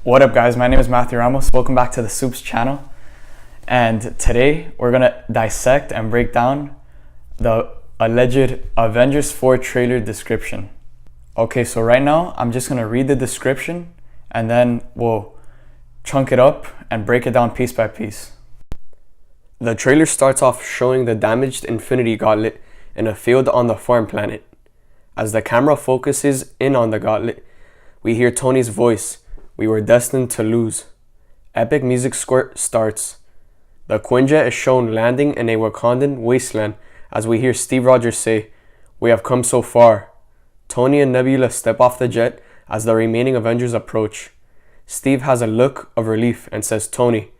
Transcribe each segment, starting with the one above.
What up guys, my name is Matthew Ramos. Welcome back to the Supes channel. And today we're gonna dissect and break down the alleged Avengers 4 trailer description. Okay, so right now I'm just gonna read the description and then we'll chunk it up and break it down piece by piece. The trailer starts off showing the damaged Infinity Gauntlet in a field on the farm planet. As the camera focuses in on the gauntlet, we hear Tony's voice. We were destined to lose. Epic music score starts. The Quinjet is shown landing in a Wakandan wasteland as we hear Steve Rogers say, "We have come so far." Tony and Nebula step off the jet as the remaining Avengers approach. Steve has a look of relief and says, "Tony."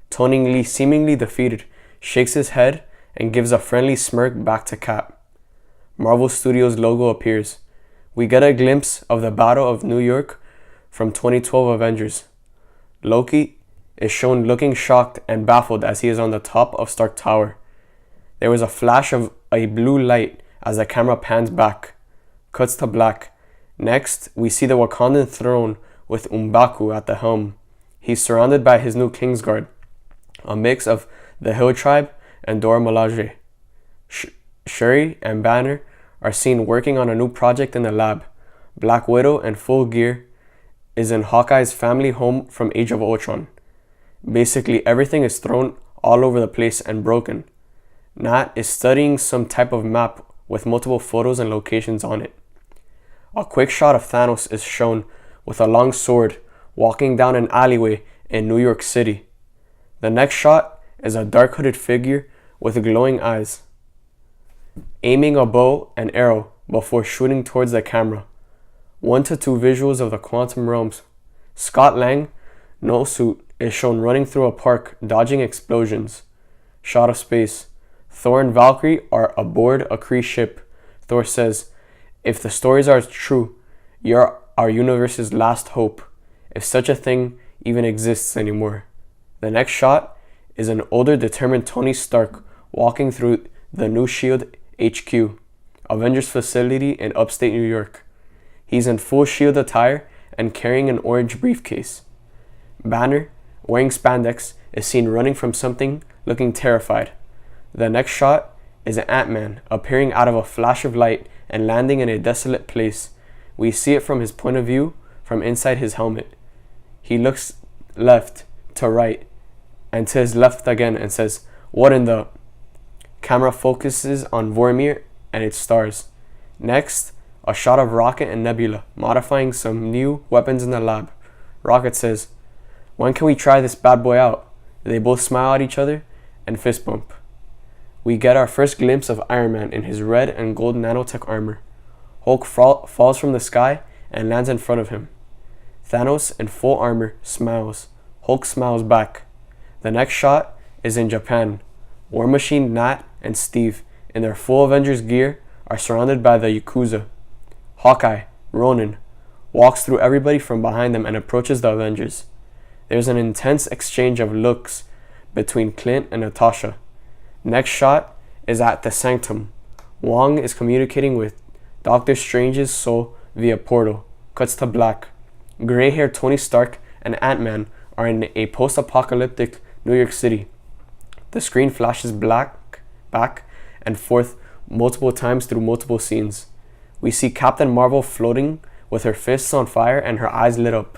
Tony, seemingly defeated, shakes his head and gives a friendly smirk back to Cap. Marvel Studios logo appears. We get a glimpse of the Battle of New York from 2012 Avengers. Loki is shown looking shocked and baffled as he is on the top of Stark Tower. There was a flash of a blue light as the camera pans back. Cuts to black. Next, we see the Wakandan throne with M'Baku at the helm. He's surrounded by his new Kingsguard, a mix of the Hill Tribe and Dora Milaje. Shuri and Banner are seen working on a new project in the lab. Black Widow in full gear is in Hawkeye's family home from Age of Ultron. Basically, everything is thrown all over the place and broken. Nat is studying some type of map with multiple photos and locations on it. A quick shot of Thanos is shown with a long sword walking down an alleyway in New York City. The next shot is a dark hooded figure with glowing eyes, aiming a bow and arrow before shooting towards the camera. 1 to 2 visuals of the quantum realms. Scott Lang, no suit, is shown running through a park, dodging explosions. Shot of space. Thor and Valkyrie are aboard a Kree ship. Thor says, "If the stories are true, you're our universe's last hope, if such a thing even exists anymore." The next shot is an older, determined Tony Stark walking through the new SHIELD HQ, Avengers facility in upstate New York. He's in full SHIELD attire and carrying an orange briefcase. Banner, wearing spandex, is seen running from something, looking terrified. The next shot is an Ant-Man appearing out of a flash of light and landing in a desolate place. We see it from his point of view, from inside his helmet. He looks left to right and to his left again and says, "What in the..." Camera focuses on Vormir and its stars. Next, a shot of Rocket and Nebula modifying some new weapons in the lab. Rocket says, "When can we try this bad boy out?" They both smile at each other and fist bump. We get our first glimpse of Iron Man in his red and gold nanotech armor. Hulk falls from the sky and lands in front of him. Thanos in full armor smiles. Hulk smiles back. The next shot is in Japan. War Machine, Nat, and Steve, in their full Avengers gear, are surrounded by the Yakuza. Hawkeye, Ronin, walks through everybody from behind them and approaches the Avengers. There's an intense exchange of looks between Clint and Natasha. Next shot is at the Sanctum. Wong is communicating with Doctor Strange's soul via portal. Cuts to black. Gray-haired Tony Stark and Ant-Man are in a post-apocalyptic New York City. The screen flashes back and forth multiple times through multiple scenes. We see Captain Marvel floating with her fists on fire and her eyes lit up.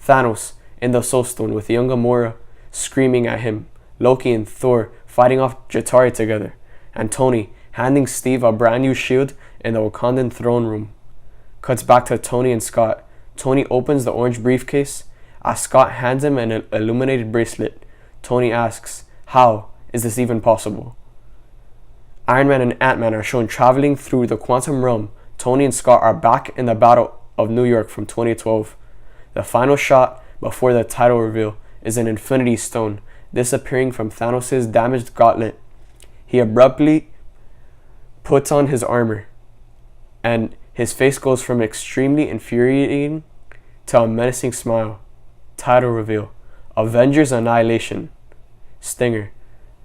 Thanos in the Soul Stone with young Gamora screaming at him. Loki and Thor fighting off Chitauri together. And Tony handing Steve a brand new shield in the Wakandan throne room. Cuts back to Tony and Scott. Tony opens the orange briefcase as Scott hands him an illuminated bracelet. Tony asks, "How is this even possible?" Iron Man and Ant-Man are shown traveling through the quantum realm. Tony and Scott are back in the Battle of New York from 2012. The final shot before the title reveal is an Infinity Stone disappearing from Thanos' damaged gauntlet. He abruptly puts on his armor, and his face goes from extremely infuriating to a menacing smile. Title reveal: Avengers Annihilation. Stinger: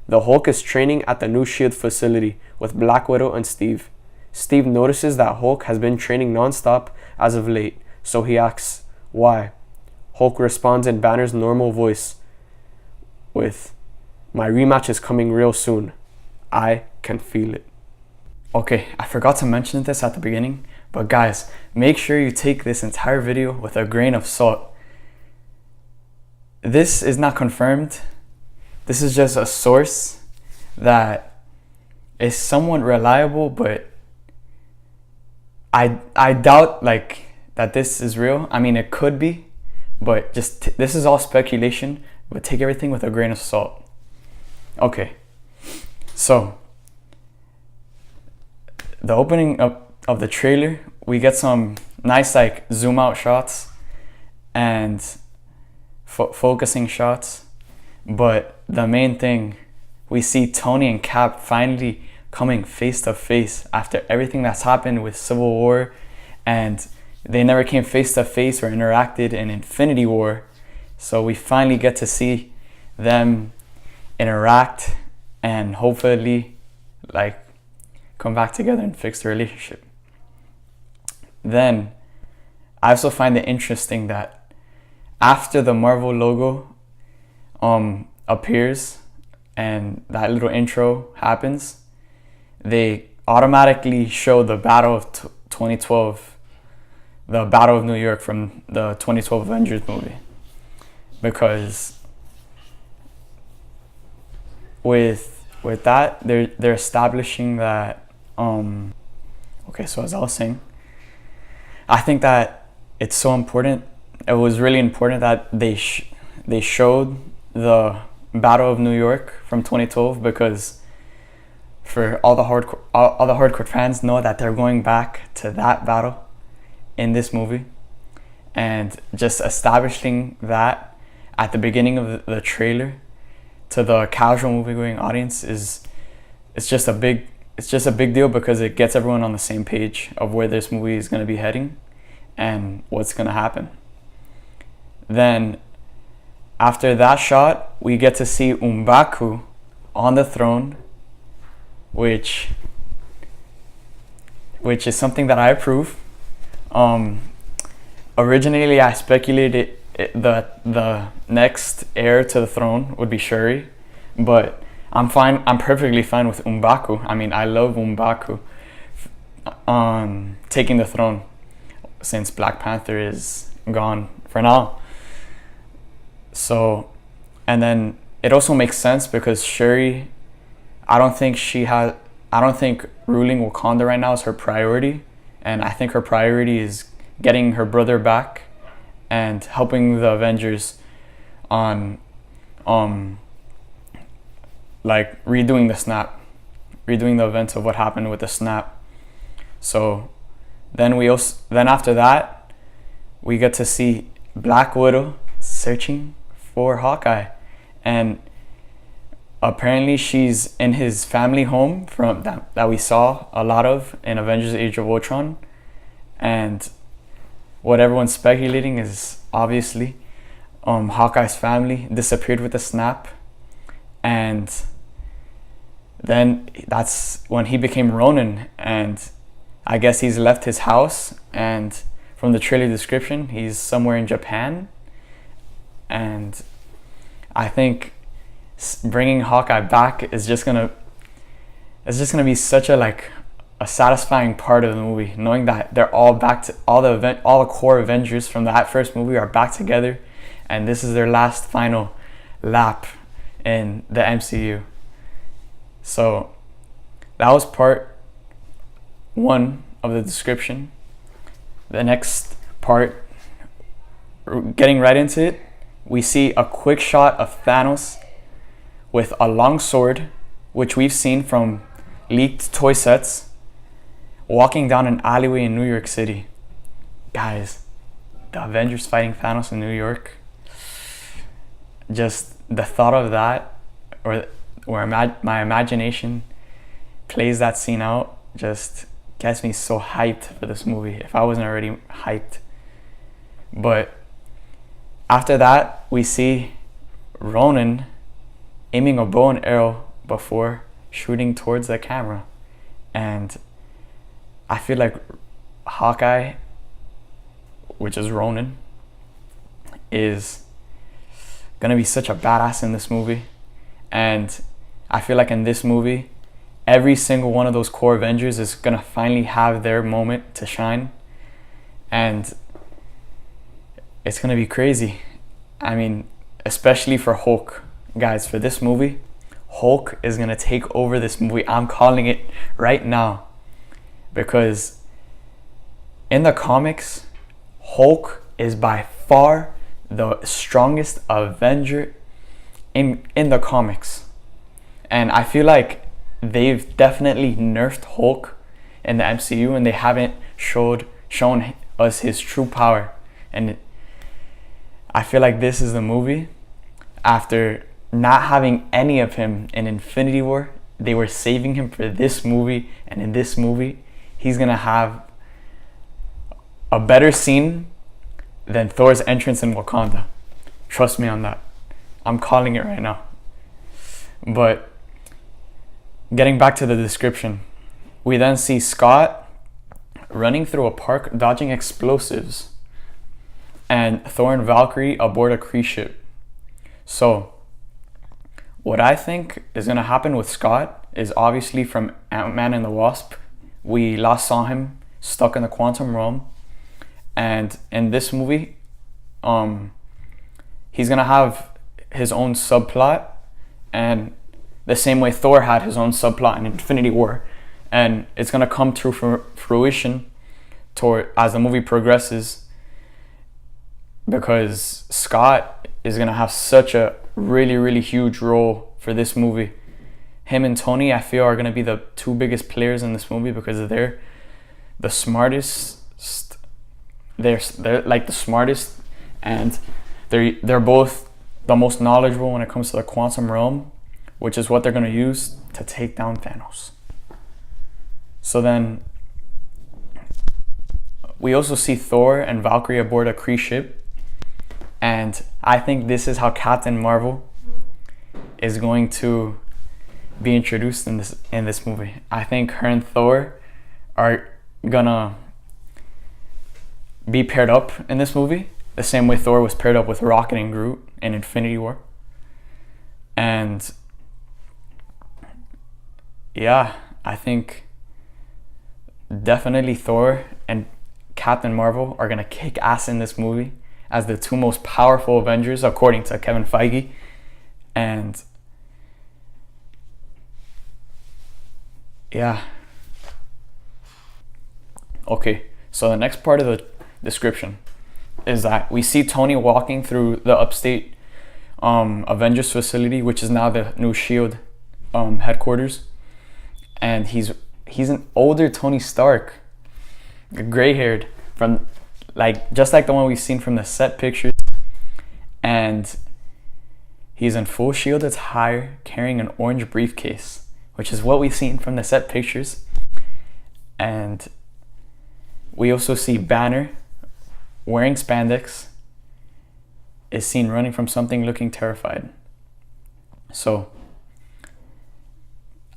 the Hulk is training at the new SHIELD facility with Black Widow and Steve. Steve notices that Hulk has been training non-stop as of late, so he asks, why? Hulk responds in Banner's normal voice with, "My rematch is coming real soon. I can feel it." Okay, I forgot to mention this at the beginning, but guys, make sure you take this entire video with a grain of salt. This is not confirmed. This is just a source that is somewhat reliable, but I doubt like that this is real. I mean, it could be, but just this is all speculation, but take everything with a grain of salt. Okay, so the opening of the trailer, we get some nice like zoom out shots and focusing shots, but the main thing, we see Tony and Cap finally coming face to face after everything that's happened with Civil War, and they never came face to face or interacted in Infinity War. So we finally get to see them interact and hopefully like come back together and fix the relationship. Then I also find it interesting that after the Marvel logo appears and that little intro happens, they automatically show the Battle of 2012, the Battle of New York from the 2012 Avengers movie, because with that they're establishing that okay, so as I was saying, I think that it's so important. It was really important that they showed the Battle of New York from 2012, because for all the hardcore fans know that they're going back to that battle in this movie, and just establishing that at the beginning of the trailer to the casual movie-going audience is just a big deal, because it gets everyone on the same page of where this movie is going to be heading and what's going to happen. Then after that shot, we get to see M'Baku on the throne, which is something that I approve. Originally, I speculated that the next heir to the throne would be Shuri, but I'm perfectly fine with M'Baku. I mean, I love M'Baku taking the throne since Black Panther is gone for now. So, and then it also makes sense because Shuri, I don't think ruling Wakanda right now is her priority, and I think her priority is getting her brother back and helping the Avengers on like redoing the events of what happened with the snap. So then after that, we get to see Black Widow searching for Hawkeye, and apparently she's in his family home from that we saw a lot of in Avengers Age of Ultron. And what everyone's speculating is obviously Hawkeye's family disappeared with the snap, and then that's when he became Ronin, and I guess he's left his house, and from the trailer description he's somewhere in Japan. And I think bringing Hawkeye back is just gonna be such a satisfying part of the movie, knowing that they're all back to all the core Avengers from that first movie are back together, and this is their last final lap in the MCU. So that was part one of the description. The next part, getting right into it, we see a quick shot of Thanos with a long sword, which we've seen from leaked toy sets, walking down an alleyway in New York City. Guys, the Avengers fighting Thanos in New York, just the thought of that, or my imagination plays that scene out, just gets me so hyped for this movie, if I wasn't already hyped. But after that, we see Ronin aiming a bow and arrow before shooting towards the camera, and I feel like Hawkeye, which is Ronin, is gonna be such a badass in this movie. And I feel like in this movie, every single one of those core Avengers is gonna finally have their moment to shine. And it's gonna be crazy. I mean, especially for Hulk. Guys, for this movie, Hulk is gonna take over this movie. I'm calling it right now. Because in the comics, Hulk is by far the strongest Avenger in the comics. And I feel like they've definitely nerfed Hulk in the MCU, and they haven't shown us his true power. And I feel like this is the movie. After not having any of him in Infinity War, they were saving him for this movie, and in this movie he's gonna have a better scene than Thor's entrance in Wakanda. Trust me on that. I'm calling it right now. But getting back to the description, we then see Scott running through a park dodging explosives, and Thor and Valkyrie aboard a Kree ship. So what I think is going to happen with Scott is obviously from Ant-Man and the Wasp. We last saw him stuck in the quantum realm. And in this movie, he's going to have his own subplot. And the same way Thor had his own subplot in Infinity War. And it's going to come to fruition as the movie progresses. Because Scott is going to have such a really, really huge role for this movie. Him and Tony, I feel, are going to be the two biggest players in this movie because they're the smartest. They're like the smartest, and they're both the most knowledgeable when it comes to the quantum realm, which is what they're going to use to take down Thanos. So then we also see Thor and Valkyrie aboard a Kree ship. And I think this is how Captain Marvel is going to be introduced in this movie. I think her and Thor are gonna be paired up in this movie, the same way Thor was paired up with Rocket and Groot in Infinity War. And yeah, I think definitely Thor and Captain Marvel are gonna kick ass in this movie as the two most powerful Avengers, according to Kevin Feige. And yeah. Okay, so the next part of the description is that we see Tony walking through the upstate Avengers facility, which is now the new SHIELD headquarters. And he's an older Tony Stark, gray-haired, from just like the one we've seen from the set pictures. And he's in full SHIELD attire, carrying an orange briefcase, which is what we've seen from the set pictures. And we also see Banner wearing spandex, is seen running from something, looking terrified. So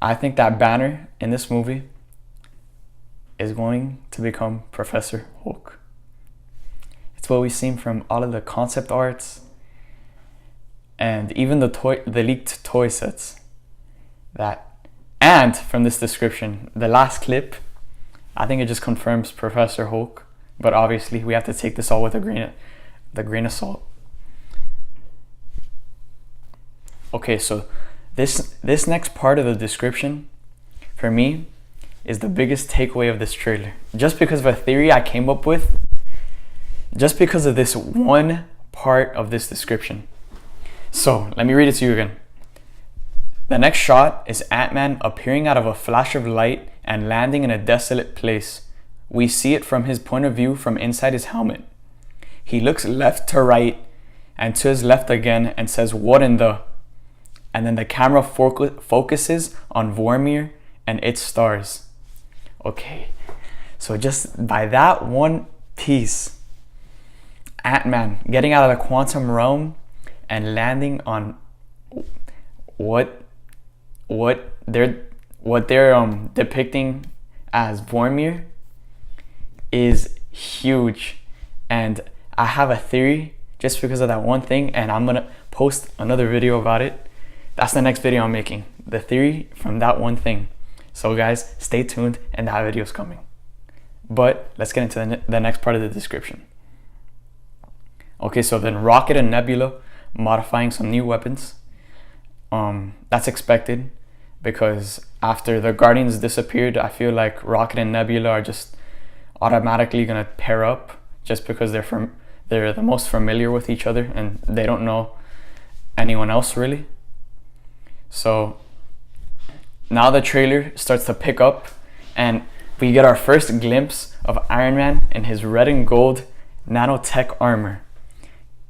I think that Banner in this movie is going to become Professor Hulk. It's what we've seen from all of the concept arts and even the leaked toy sets. And from this description, the last clip, I think it just confirms Professor Hulk. But obviously, we have to take this all with a grain of salt. Okay, so this next part of the description, for me, is the biggest takeaway of this trailer. Just because of a theory I came up with, just because of this one part of this description. So, let me read it to you again. The next shot is Ant-Man appearing out of a flash of light and landing in a desolate place. We see it from his point of view from inside his helmet. He looks left to right and to his left again and says, "What in the?" And then the camera focuses on Vormir and its stars. Okay, so just by that one piece, Ant-Man getting out of the quantum realm and landing on what they're depicting as Vormir is huge. And I have a theory just because of that one thing, and I'm gonna post another video about it. That's the next video I'm making, the theory from that one thing. So guys, stay tuned, and that video is coming. But let's get into the next part of the description. Okay, so then Rocket and Nebula modifying some new weapons. That's expected, because after the Guardians disappeared, I feel like Rocket and Nebula are just automatically gonna pair up, just because they're the most familiar with each other and they don't know anyone else really. So now the trailer starts to pick up, and we get our first glimpse of Iron Man in his red and gold nanotech armor.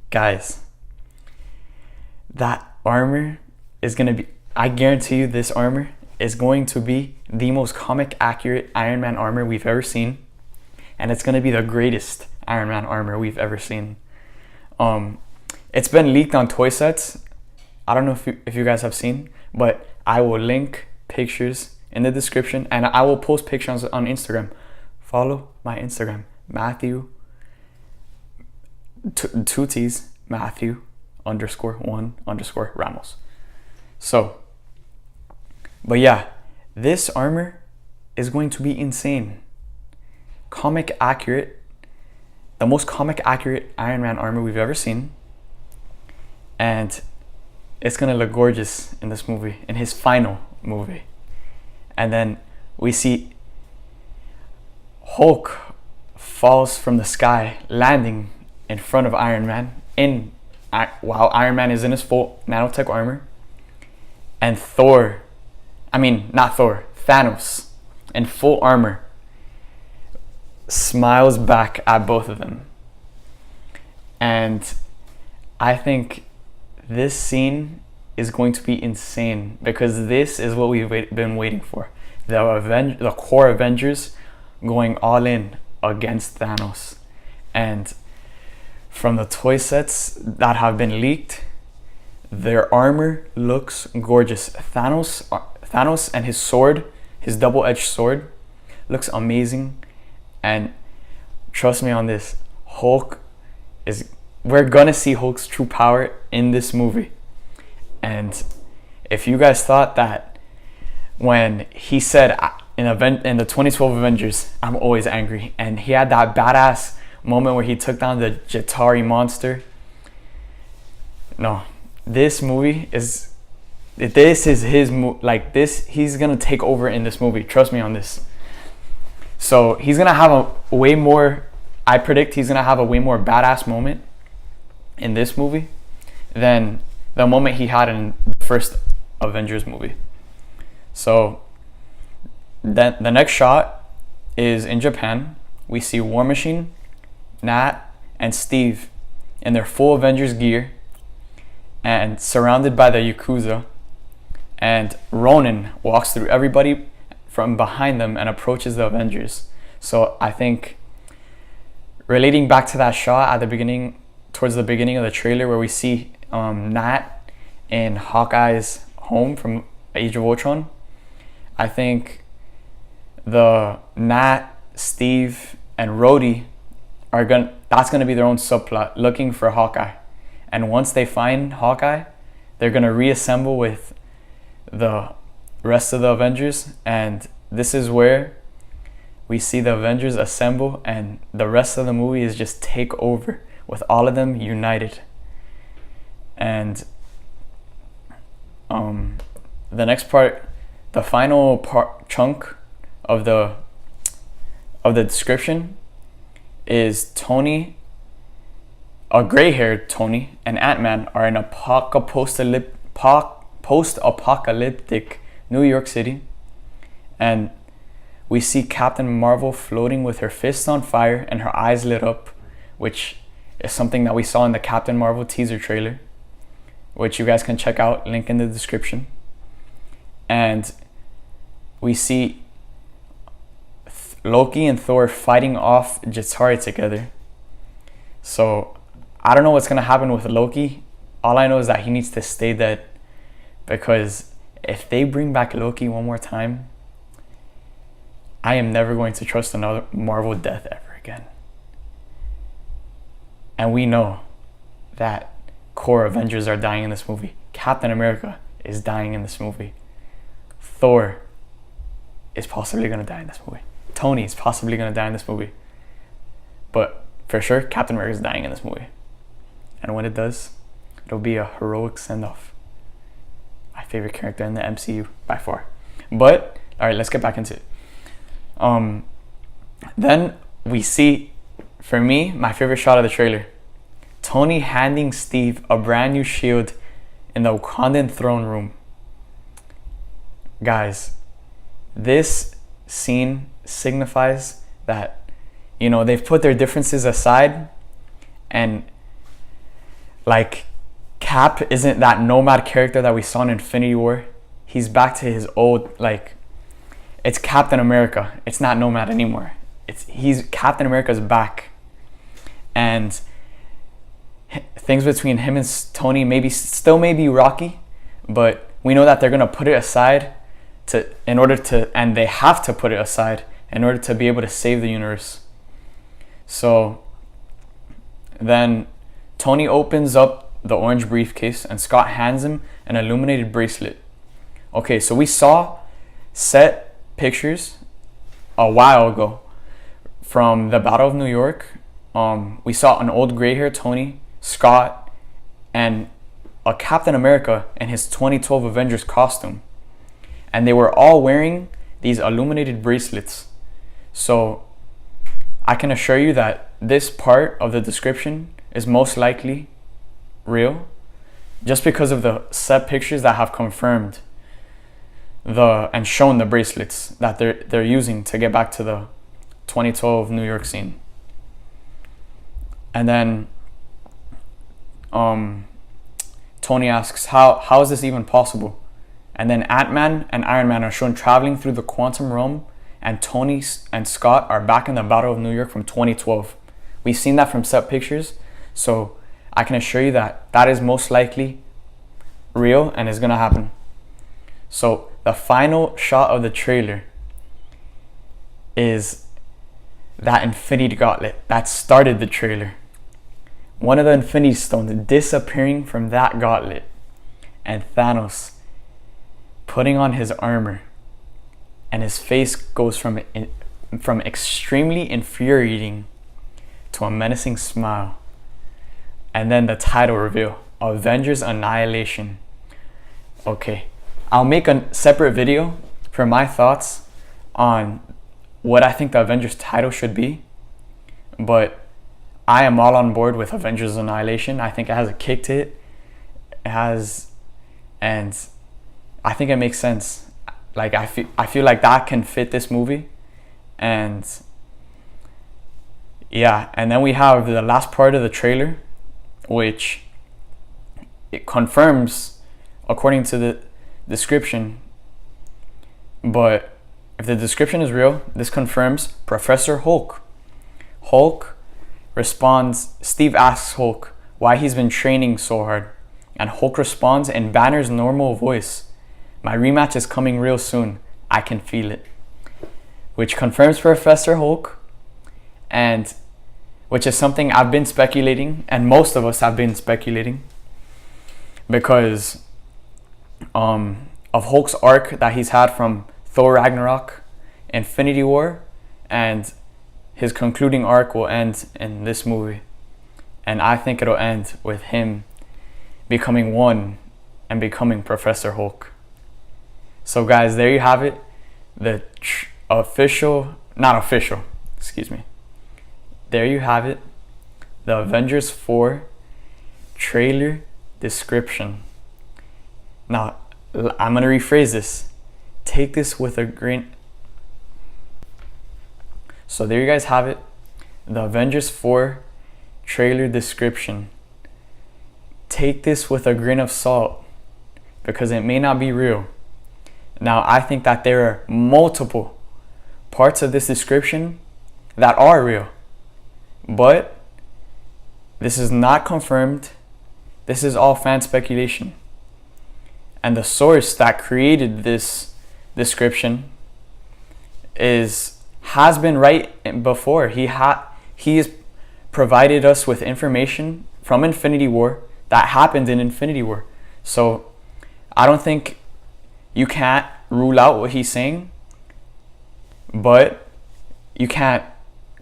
Guys, that armor is gonna be, I guarantee you this armor is going to be the most comic accurate Iron Man armor we've ever seen, and it's gonna be the greatest Iron Man armor we've ever seen. It's been leaked on toy sets. I don't know if you guys have seen, but I will link pictures in the description, and I will post pictures on Instagram. Follow my Instagram, Matthew, two T's, Matthew _1_ Ramos. So, but yeah, this armor is going to be insane. Comic accurate, the most comic accurate Iron Man armor we've ever seen. And it's gonna look gorgeous in this movie, in his final movie. And then we see Hulk falls from the sky, landing in front of Iron Man while Iron Man is in his full nanotech armor. And Thanos in full armor smiles back at both of them. And I think this scene is going to be insane, because this is what we've been waiting for. The core Avengers going all in against Thanos. And from the toy sets that have been leaked, their armor looks gorgeous. Thanos and his sword, his double-edged sword, looks amazing. And trust me on this, we're gonna see Hulk's true power in this movie. And if you guys thought that when he said in the 2012 Avengers, I'm always angry, and he had that badass moment where he took down the Jatari monster, no, this movie is, this is his he's gonna take over in this movie. Trust me on this. So he's gonna have I predict he's gonna have a way more badass moment in this movie than the moment he had in the first Avengers movie. So then the next shot is in Japan. We see War Machine, Nat, and Steve in their full Avengers gear and surrounded by the Yakuza. And Ronin walks through everybody from behind them and approaches the Avengers. So I think, relating back to that shot at the beginning, towards the beginning of the trailer, where we see Nat in Hawkeye's home from Age of Ultron, I think the Nat, Steve, and Rhodey that's gonna be their own subplot, looking for Hawkeye. And once they find Hawkeye, they're gonna reassemble with the rest of the Avengers, and this is where we see the Avengers assemble, and the rest of the movie is just take over with all of them united. And the next part, the final chunk of the description is Tony, a gray-haired Tony, and Ant-Man are in a post-apocalyptic New York City, and we see Captain Marvel floating with her fists on fire and her eyes lit up, which is something that we saw in the Captain Marvel teaser trailer, which you guys can check out, link in the description. And we see Loki and Thor fighting off Jatari together. So I don't know what's gonna happen with Loki. All I know is that he needs to stay dead, because if they bring back Loki one more time, I am never going to trust another Marvel death ever again. And we know that core Avengers are dying in this movie. Captain America is dying in this movie. Thor is possibly going to die in this movie. Tony is possibly going to die in this movie. But for sure, Captain America is dying in this movie. And when it does, it'll be a heroic send-off. My favorite character in the MCU by far. But, alright, let's get back into it. Then we see, for me, my favorite shot of the trailer. Tony handing Steve a brand new shield in the Wakandan throne room. Guys, this scene signifies that, you know, they've put their differences aside, and like, Cap isn't that nomad character that we saw in Infinity War. He's back to his old, like, it's Captain America. It's not nomad anymore. He's Captain America's back. And things between him and Tony may be rocky, but we know that they're gonna put it aside and they have to put it aside in order to be able to save the universe. So then Tony opens up the orange briefcase and Scott hands him an illuminated bracelet. Okay, so we saw set pictures a while ago from the Battle of New York. We saw an old gray hair Tony, Scott, and a Captain America in his 2012 Avengers costume. And they were all wearing these illuminated bracelets. So I can assure you that this part of the description is most likely real, just because of the set pictures that have confirmed and shown the bracelets that they're using to get back to the 2012 New York scene. And then Tony asks, how is this even possible? And then Ant-Man and Iron Man are shown traveling through the quantum realm, and Tony and Scott are back in the Battle of New York from 2012. We've seen that from set pictures, so I can assure you that that is most likely real and is going to happen. So the final shot of the trailer is that Infinity Gauntlet that started the trailer. One of the Infinity Stones disappearing from that gauntlet, and Thanos putting on his armor, and his face goes from extremely infuriating to a menacing smile. And then the title reveal, Avengers Annihilation. Okay, I'll make a separate video for my thoughts on what I think the Avengers title should be, but I am all on board with Avengers Annihilation. I think it has a kick to it. And I think it makes sense. Like, I feel like that can fit this movie. And yeah, and then we have the last part of the trailer, which it confirms according to the description. But if the description is real, this confirms Professor Hulk. Hulk responds, Steve asks Hulk why he's been training so hard, and Hulk responds in Banner's normal voice, my rematch is coming real soon, I can feel it. Which confirms Professor Hulk, and which is something I've been speculating, and most of us have been speculating, because of Hulk's arc that he's had from Thor Ragnarok, Infinity War, and his concluding arc will end in this movie. And I think it'll end with him becoming one and becoming Professor Hulk. So guys, there you have it. The there you have it. The Avengers 4 trailer description. Now, I'm going to rephrase this. Take this with a grain. So there you guys have it. The Avengers 4 trailer description. Take this with a grain of salt, because it may not be real. Now, I think that there are multiple parts of this description that are real, but this is not confirmed. This is all fan speculation. And the source that created this description has been right before. He has provided us with information from Infinity War that happened in Infinity War. So I don't think you can't rule out what he's saying, but you can't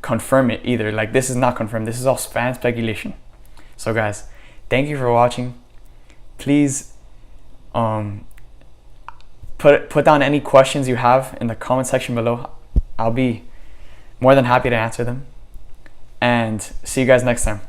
confirm it either. Like, this is not confirmed. This is all fan speculation. So guys, thank you for watching. Please put down any questions you have in the comment section below. I'll be more than happy to answer them. And see you guys next time.